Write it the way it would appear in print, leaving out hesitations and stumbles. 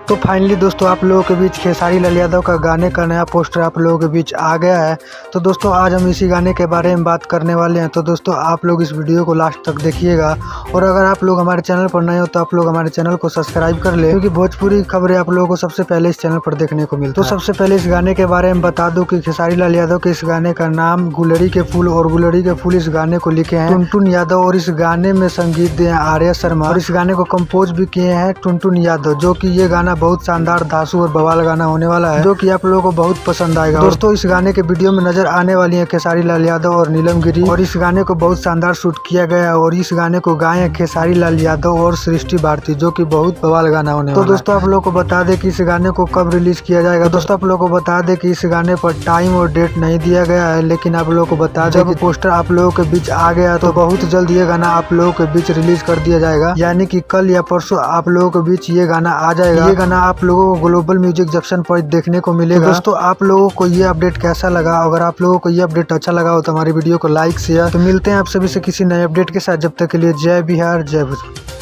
तो फाइनली दोस्तों आप लोगों के बीच खेसारी लाल यादव का गाने का नया पोस्टर आप लोगों के बीच आ गया है। तो दोस्तों आज हम इसी गाने के बारे में बात करने वाले हैं। तो दोस्तों आप लोग इस वीडियो को लास्ट तक देखिएगा और अगर आप लोग हमारे चैनल पर नए हो तो आप लोग हमारे चैनल को सब्सक्राइब कर ले, क्योंकि भोजपुरी खबरें आप लोगों को सबसे पहले इस चैनल पर देखने को मिलती है। तो सबसे पहले इस गाने के बारे में बता दूं कि खेसारी लाल यादव के इस गाने का नाम गुलरी के फूल और गुलरी के फूल इस गाने को लिखे हैं टुनटुन यादव और इस गाने में संगीत दिए हैं आर्या शर्मा और इस गाने को कंपोज भी किए हैं टुनटुन यादव, जो कि ये गाना बहुत शानदार धांसू और बवाल गाना होने वाला है, जो कि आप लोगों को बहुत पसंद आएगा। दोस्तों इस गाने के वीडियो में नजर आने वाली है खेसारी लाल यादव और नीलम गिरी और इस गाने को बहुत शानदार शूट किया गया है और इस गाने को गाए हैं खेसारी लाल यादव और सृष्टि भारती, जो कि बहुत बवाल गाना होने वाला है। तो दोस्तों आप लोगों को बता दें कि इस गाने को कब रिलीज किया जाएगा। दोस्तों आप लोगों को बता दें कि इस गाने पर टाइम और डेट नहीं दिया गया है, लेकिन आप लोगों को बता दें कि पोस्टर आप लोगों के बीच आ गया तो बहुत जल्द ये गाना आप लोगों के बीच रिलीज कर दिया जाएगा, यानी कि कल या परसों आप लोगों के बीच ये गाना आ जाएगा। ये गाना आप लोगों को ग्लोबल म्यूजिक जंक्शन पर देखने को मिलेगा। तो दोस्तों आप लोगों को ये अपडेट कैसा लगा? अगर आप लोगों को ये अपडेट अच्छा लगा हो तो हमारी वीडियो को लाइक शेयर। तो मिलते हैं आप सभी से किसी नए अपडेट के साथ, जब तक के लिए जय बिहार जय भोजपुरी।